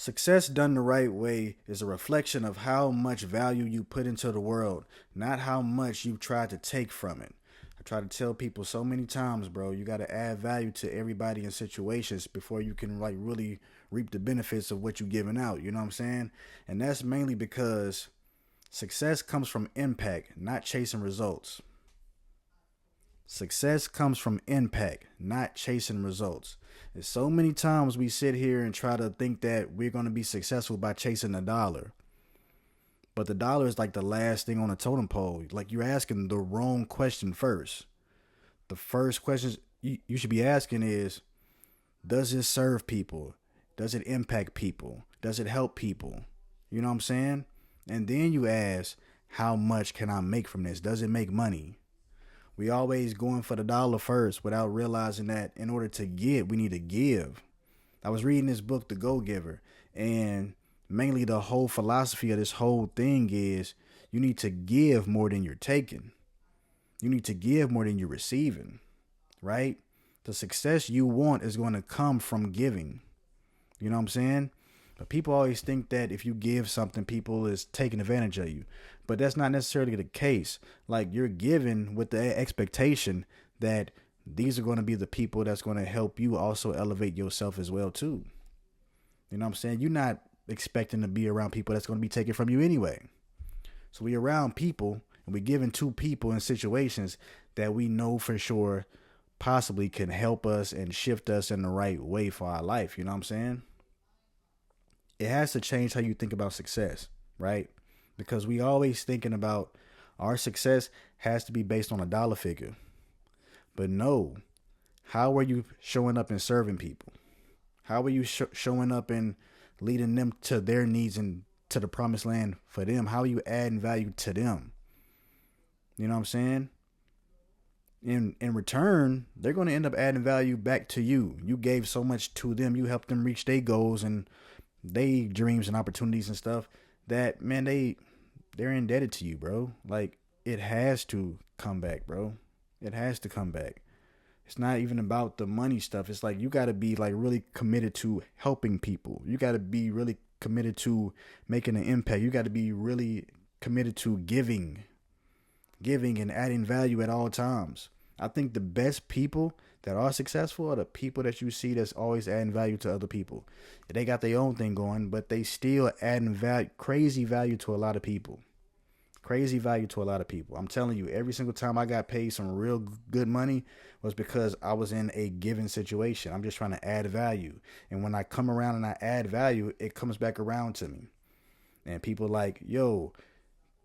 Success done the right way is a reflection of how much value you put into the world, not how much you try to take from it. I try to tell people so many times, bro, you got to add value to everybody and situations before you can like really reap the benefits of what you're giving out. You know what I'm saying? And that's mainly because success comes from impact, not chasing results. Success comes from impact, not chasing results. There's so many times we sit here and try to think that we're going to be successful by chasing a dollar. But the dollar is like the last thing on the totem pole. Like you're asking the wrong question first. The first question you should be asking is, does it serve people? Does it impact people? Does it help people? You know what I'm saying? And then you ask, how much can I make from this? Does it make money? We always going for the dollar first without realizing that in order to get, we need to give. I was reading this book, The Go Giver, and mainly the whole philosophy of this whole thing is you need to give more than you're taking. You need to give more than you're receiving, right? The success you want is going to come from giving. You know what I'm saying? But people always think that if you give something, people is taking advantage of you. But that's not necessarily the case. Like you're giving with the expectation that these are going to be the people that's going to help you also elevate yourself as well too. You know what I'm saying? You're not expecting to be around people that's going to be taken from you anyway. So we're around people and we're giving to people in situations that we know for sure possibly can help us and shift us in the right way for our life. You know what I'm saying? It has to change how you think about success, right? Because we always thinking about our success has to be based on a dollar figure. But no, how are you showing up and serving people? How are you showing up and leading them to their needs and to the promised land for them? How are you adding value to them? You know what I'm saying? In return, they're going to end up adding value back to you. You gave so much to them. You helped them reach their goals and they dreams and opportunities and stuff that, man, they're indebted to you, bro. Like it has to come back, bro. It has to come back. It's not even about the money stuff. It's like you got to be like really committed to helping people. You got to be really committed to making an impact. You got to be really committed to giving and adding value at all times. I think the best people that are successful are the people that you see that's always adding value to other people. They got their own thing going, but they still adding value, crazy value to a lot of people. Crazy value to a lot of people. I'm telling you, every single time I got paid some real good money was because I was in a given situation. I'm just trying to add value. And when I come around and I add value, it comes back around to me. And people like, yo,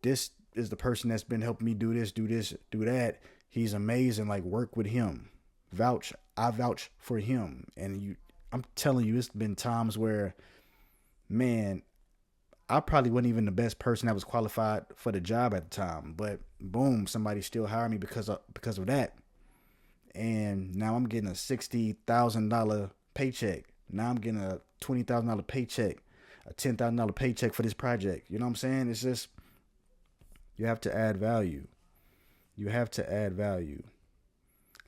this is the person that's been helping me do this, do that. He's amazing. Like, work with him. I vouch for him. And I'm telling you, it's been times where, man, I probably wasn't even the best person that was qualified for the job at the time, but boom, somebody still hired me because of that. And now I'm getting a $60,000 paycheck. Now I'm getting a $20,000 paycheck, a $10,000 paycheck for this project. You know what I'm saying? It's just, you have to add value. You have to add value.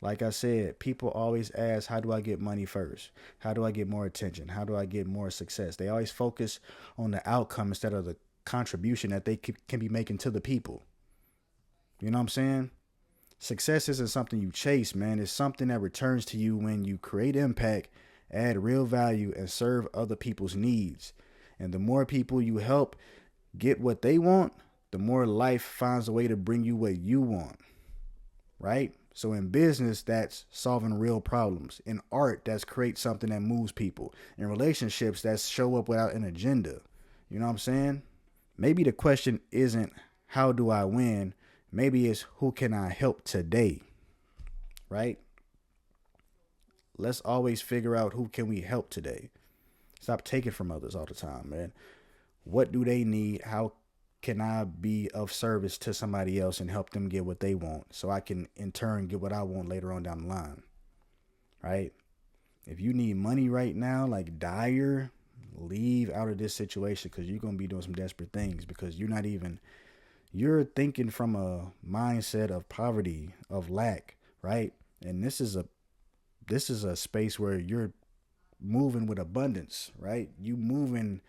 Like I said, people always ask, how do I get money first? How do I get more attention? How do I get more success? They always focus on the outcome instead of the contribution that they can be making to the people. You know what I'm saying? Success isn't something you chase, man. It's something that returns to you when you create impact, add real value, and serve other people's needs. And the more people you help get what they want, the more life finds a way to bring you what you want. Right? So in business, that's solving real problems. In art, that's create something that moves people. In relationships, that's show up without an agenda. You know what I'm saying? Maybe the question isn't how do I win? Maybe it's who can I help today? Right? Let's always figure out who can we help today. Stop taking from others all the time, man. What do they need? How can I be of service to somebody else and help them get what they want so I can in turn get what I want later on down the line, right? If you need money right now, like dire, leave out of this situation because you're going to be doing some desperate things because you're thinking from a mindset of poverty, of lack, right? And this is a space where you're moving with abundance, right? You moving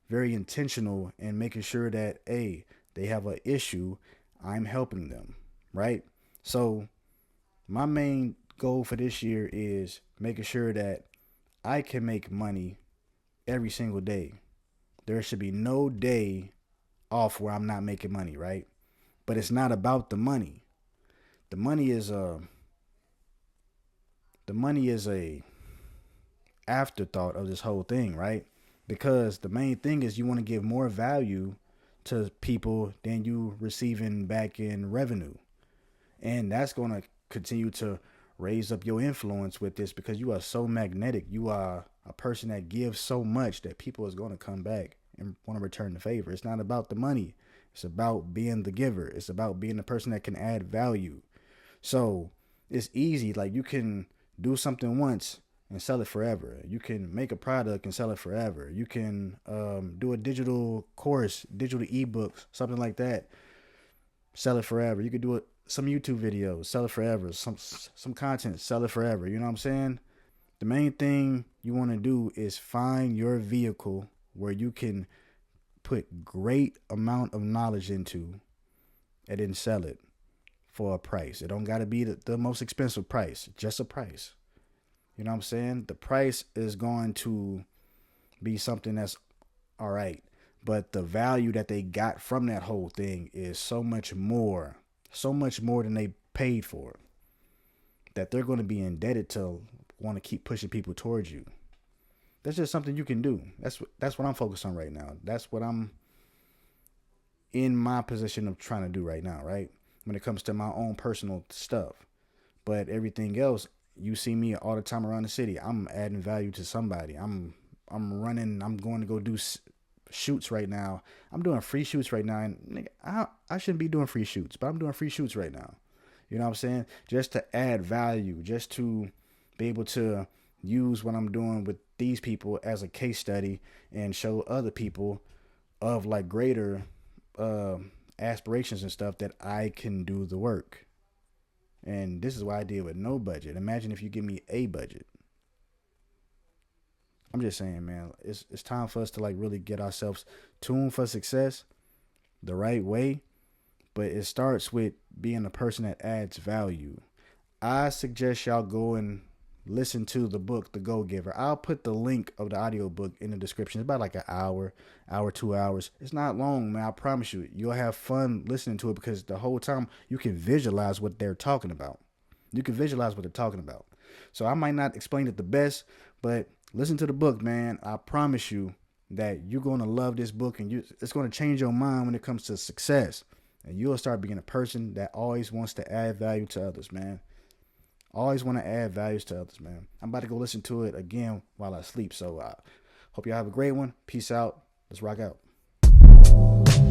very intentional and making sure that, hey, they have an issue, I'm helping them, right? So my main goal for this year is making sure that I can make money every single day. There should be no day off where I'm not making money, right? But it's not about the money. The money is a afterthought of this whole thing, right? Because the main thing is you want to give more value to people than you receiving back in revenue. And that's going to continue to raise up your influence with this because you are so magnetic. You are a person that gives so much that people is going to come back and want to return the favor. It's not about the money. It's about being the giver. It's about being the person that can add value. So it's easy. Like, you can do something once and sell it forever. You can make a product and sell it forever. You can do a digital course, digital ebooks, something like that. Sell it forever. You could do some YouTube videos, sell it forever. Some content, sell it forever. You know what I'm saying? The main thing you want to do is find your vehicle where you can put great amount of knowledge into and then sell it for a price. It don't got to be the most expensive price, just a price. You know what I'm saying? The price is going to be something that's all right. But the value that they got from that whole thing is so much more than they paid for, that they're going to be indebted to want to keep pushing people towards you. That's just something you can do. That's what I'm focused on right now. That's what I'm in my position of trying to do right now, right? When it comes to my own personal stuff. But everything else, you see me all the time around the city. I'm adding value to somebody. I'm running. I'm going to go do shoots right now. I'm doing free shoots right now. And I shouldn't be doing free shoots, but I'm doing free shoots right now. You know what I'm saying? Just to add value, just to be able to use what I'm doing with these people as a case study and show other people of like greater aspirations and stuff that I can do the work. And this is why I deal with no budget. Imagine if you give me a budget. I'm just saying, man, it's time for us to like really get ourselves tuned for success the right way. But it starts with being a person that adds value. I suggest y'all go and listen to the book, The Go-Giver. I'll put the link of the audiobook in the description. It's about like an hour, 2 hours. It's not long, man. I promise you. You'll have fun listening to it because the whole time you can visualize what they're talking about. So I might not explain it the best, but listen to the book, man. I promise you that you're going to love this book, and it's going to change your mind when it comes to success. And you'll start being a person that always wants to add value to others, man. Always want to add values to others, man. I'm about to go listen to it again while I sleep. So hope y'all have a great one. Peace out. Let's rock out.